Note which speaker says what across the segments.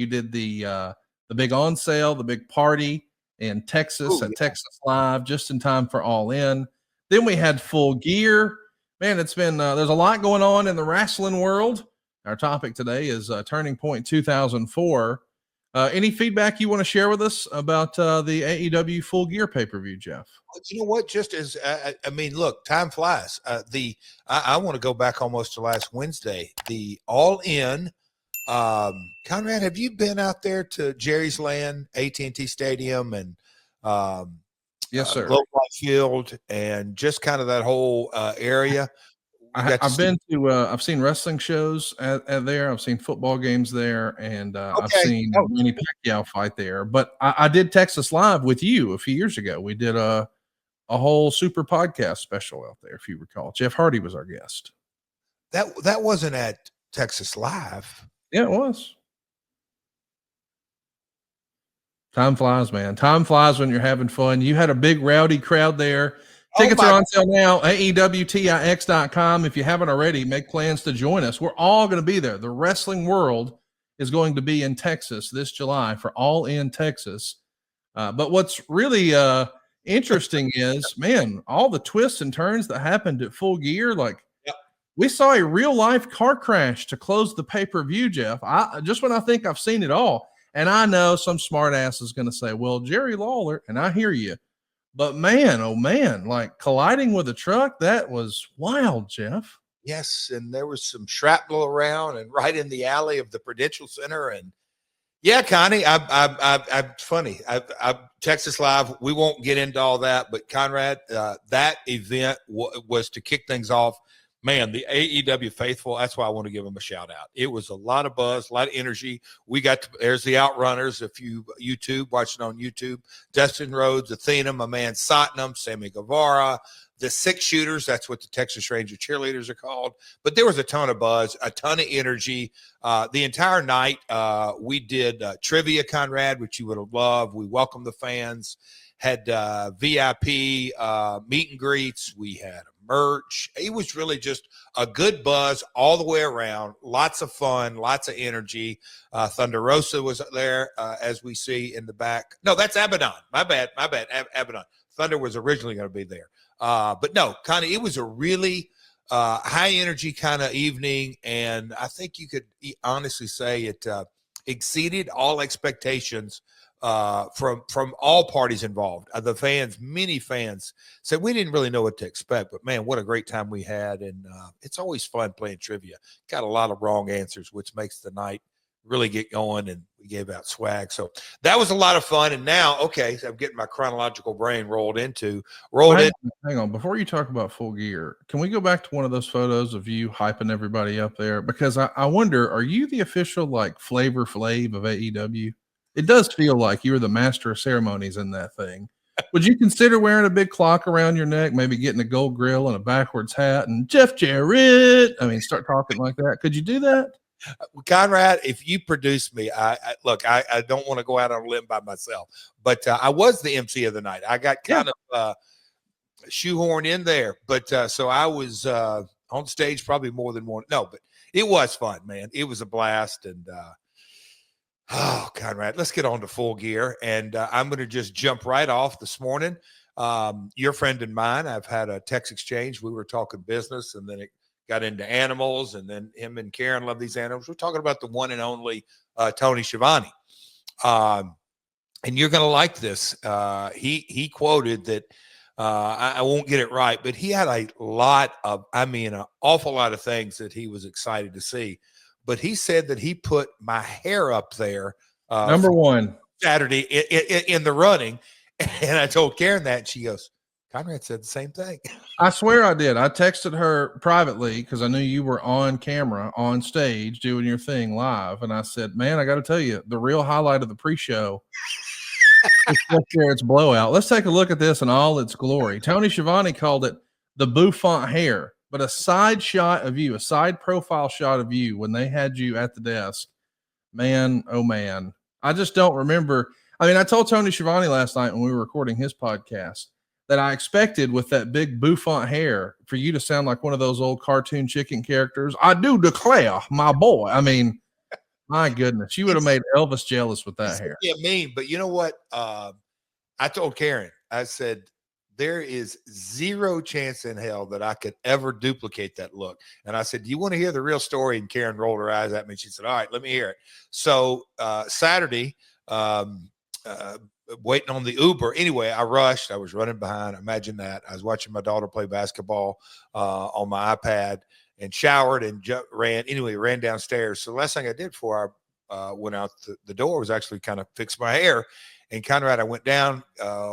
Speaker 1: You did the big on sale, the big party in Texas at Texas Live, just in time for All In. Then we had Full Gear. Man, it's been there's a lot going on in the wrestling world. Our topic today is Turning Point 2004. Any feedback you want to share with us about the AEW Full Gear pay-per-view, Jeff?
Speaker 2: You know what? Just as look, time flies. I want to go back almost to last Wednesday. The All In. Conrad, have you been out there to Jerry's Land, AT&T Stadium, and
Speaker 1: yes, sir,
Speaker 2: Globe Life Field, and just kind of that whole area?
Speaker 1: I've been to. I've seen wrestling shows at there. I've seen football games there, and I've seen Manny Pacquiao fight there. But I did Texas Live with you a few years ago. We did a whole super podcast special out there, if you recall. Jeff Hardy was our guest.
Speaker 2: That wasn't at Texas Live.
Speaker 1: Yeah, it was. Time flies, man. Time flies when you're having fun. You had a big rowdy crowd there. Tickets are on sale now, AEWTIX.com. If you haven't already, make plans to join us. We're all going to be there. The wrestling world is going to be in Texas this July for All In Texas. But what's really interesting is, man, all the twists and turns that happened at Full Gear. We saw a real-life car crash to close the pay-per-view, Jeff. Just when I think I've seen it all. And I know some smart ass is going to say, well, Jerry Lawler, and I hear you. But man, oh man, colliding with a truck, that was wild, Jeff.
Speaker 2: Yes, and there was some shrapnel around and right in the alley of the Prudential Center. And yeah, Connie, I'm funny. Texas Live, we won't get into all that, but Conrad, that event was to kick things off. Man, the AEW faithful, that's why I want to give them a shout out. It was a lot of buzz, a lot of energy. There's the Outrunners. If you watching on YouTube, Dustin Rhodes, Athena, my man Satnam, Sammy Guevara, the Six Shooters, that's what the Texas Ranger cheerleaders are called. But there was a ton of buzz, a ton of energy. The entire night, we did trivia, Conrad, which you would have loved. We welcomed the fans, had VIP meet and greets. We had merch. It was really just a good buzz all the way around. Lots of fun, lots of energy. Thunder Rosa was there, as we see in the back. No, that's Abaddon. My bad. Abaddon. Thunder was originally going to be there. But no, kind of, it was a really high energy kind of evening. And I think you could honestly say it exceeded all expectations from all parties involved. The fans, many fans said we didn't really know what to expect, but man, what a great time we had. And it's always fun playing trivia. Got a lot of wrong answers, which makes the night really get going, and we gave out swag. So that was a lot of fun. And now, okay, so I'm getting my chronological brain rolled in.
Speaker 1: Hang on. Before you talk about Full Gear, can we go back to one of those photos of you hyping everybody up there? Because I wonder, are you the official Flavor Flav of AEW? It does feel like you were the master of ceremonies in that thing. Would you consider wearing a big clock around your neck, maybe getting a gold grill and a backwards hat and Jeff Jarrett? I mean, start talking like that. Could you do that?
Speaker 2: Conrad, if you produce me, I don't want to go out on a limb by myself, but I was the MC of the night. I got kind of shoehorned in there, but so I was on stage probably more than one. No, but it was fun, man. It was a blast. And Conrad, let's get on to Full Gear. And I'm going to just jump right off this morning. Your friend and mine, I've had a text exchange. We were talking business, and then it got into animals, and then him and Karen love these animals. We're talking about the one and only Tony Schiavone. And you're going to like this. He quoted that, I won't get it right, but he had an awful lot of things that he was excited to see. But he said that he put my hair up there.
Speaker 1: Number one.
Speaker 2: Saturday in the running. And I told Karen that, and she goes, Conrad said the same thing.
Speaker 1: I swear I did. I texted her privately because I knew you were on camera, on stage, doing your thing live. And I said, man, I got to tell you, the real highlight of the pre-show is Jarrett's blowout. Let's take a look at this in all its glory. Tony Schiavone called it the bouffant hair, but a side shot of you, a side profile shot of you when they had you at the desk. Man, oh man. I just don't remember. I mean, I told Tony Schiavone last night when we were recording his podcast that I expected with that big bouffant hair for you to sound like one of those old cartoon chicken characters. I do declare, my boy. I mean, My goodness, you would have made Elvis jealous with that hair.
Speaker 2: Yeah, mean, but you know what? I told Karen, I said, there is zero chance in hell that I could ever duplicate that look. And I said, do you want to hear the real story? And Karen rolled her eyes at me. She said, all right, let me hear it. So Saturday, waiting on the Uber. Anyway, I rushed. I was running behind. Imagine that. I was watching my daughter play basketball on my iPad and showered and ran downstairs. So the last thing I did before I went out the door was actually kind of fix my hair. And Conrad, I went down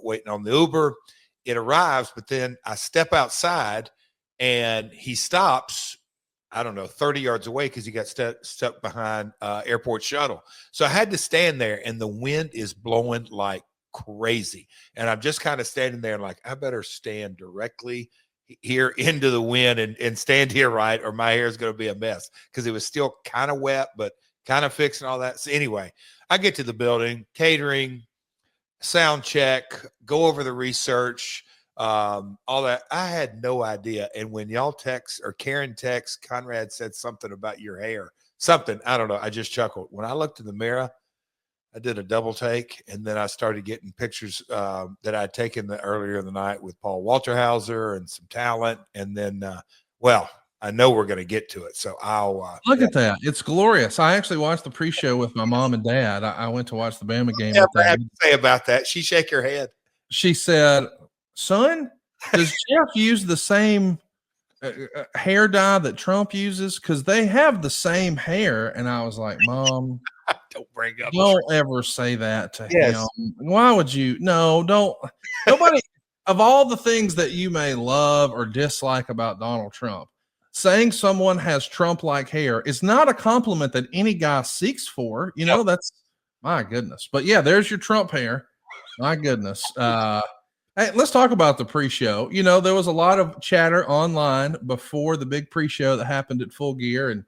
Speaker 2: waiting on the Uber. It arrives, but then I step outside and he stops, I don't know, 30 yards away because he got stuck behind airport shuttle. So I had to stand there, and the wind is blowing like crazy. And I'm just kind of standing there like, I better stand directly here into the wind and stand here, right, or my hair is going to be a mess, because it was still kind of wet, but kind of fixing all that. So anyway, I get to the building, catering, sound check, go over the research, all that. I had no idea. And when y'all text, or Karen text, Conrad said something about your hair, something, I don't know. I just chuckled. When I looked in the mirror, I did a double take, and then I started getting pictures that I'd taken earlier in the night with Paul Walterhauser and some talent. And then, well, I know we're going to get to it. So I'll
Speaker 1: look at that. It's glorious. I actually watched the pre-show with my mom and dad. I went to watch the Bama game with
Speaker 2: I
Speaker 1: them.
Speaker 2: have to say about that. She shake her head.
Speaker 1: She said, son, does Jeff use the same hair dye that Trump uses? Because they have the same hair. And I was like, Mom, don't ever say that to him. Why would you? No, don't. Nobody, of all the things that you may love or dislike about Donald Trump, saying someone has Trump-like hair is not a compliment that any guy seeks for. You know, that's, my goodness. But yeah, there's your Trump hair. My goodness. Hey, let's talk about the pre-show. You know, there was a lot of chatter online before the big pre-show that happened at Full Gear, and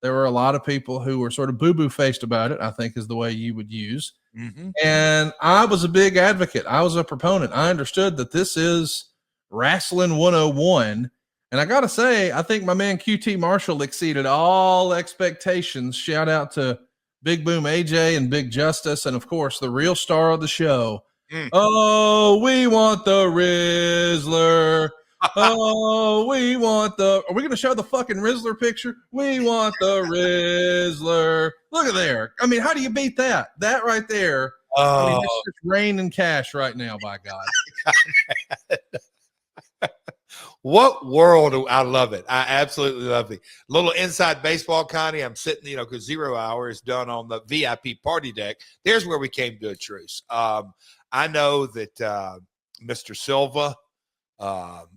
Speaker 1: there were a lot of people who were sort of boo-boo faced about it, I think is the way you would use.
Speaker 2: Mm-hmm.
Speaker 1: And I was a big advocate. I was a proponent. I understood that this is Wrestling 101. And I got to say, I think my man QT Marshall exceeded all expectations. Shout out to Big Boom AJ and Big Justice. And of course, the real star of the show. Oh, we want the Rizzler. Oh, we want the. Are we going to show the fucking Rizzler picture? We want the Rizzler. Look at there. I mean, how do you beat that? That right there. I mean, it's just raining cash right now, by God.
Speaker 2: What world? I love it. I absolutely love it. Little inside baseball, Connie. I'm sitting, you know, because 0 hour is done on the VIP party deck. There's where we came to a truce. I know that Mr. Silva,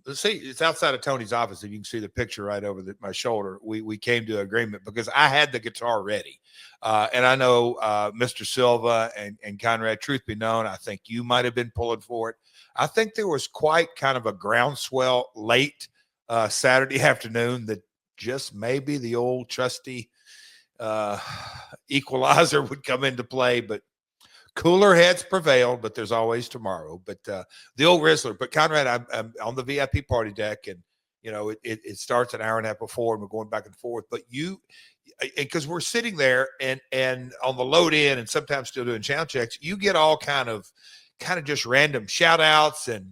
Speaker 2: let's see, it's outside of Tony's office, and you can see the picture right over my shoulder. We came to an agreement because I had the guitar ready. And I know Mr. Silva and Conrad, truth be known, I think you might have been pulling for it. I think there was quite kind of a groundswell late Saturday afternoon that just maybe the old trusty equalizer would come into play, but cooler heads prevailed. But there's always tomorrow. But the old Rizzler. But Conrad, I'm on the VIP party deck, and you know it starts an hour and a half before, and we're going back and forth. But because we're sitting there and on the load in, and sometimes still doing sound checks, you get all kind of just random shout outs and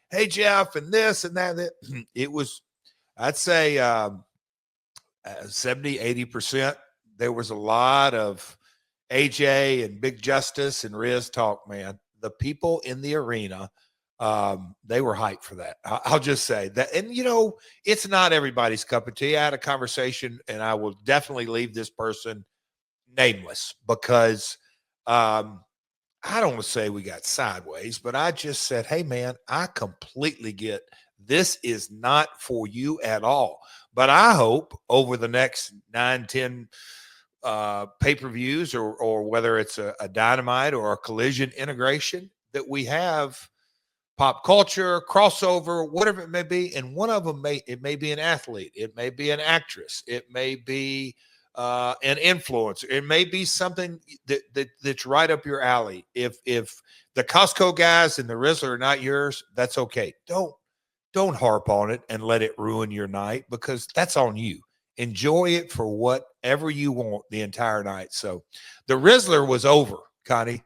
Speaker 2: hey Jeff and this and that. It was, I'd say 70-80%. There was a lot of AJ and Big Justice and Riz talk, man. The people in the arena, they were hyped for that. I'll just say that. And, you know, it's not everybody's cup of tea. I had a conversation, and I will definitely leave this person nameless because I don't want to say we got sideways, but I just said, hey, man, I completely get this is not for you at all. But I hope over the next 9-10 pay-per-views or whether it's a Dynamite or a Collision integration that we have pop culture, crossover, whatever it may be. And one of them may be an athlete. It may be an actress. It may be an influencer. It may be something that's right up your alley. If the Costco guys and the Rizzler are not yours, that's okay. Don't harp on it and let it ruin your night, because that's on you. enjoy it for whatever you want the entire night. So the Rizzler was over, Connie.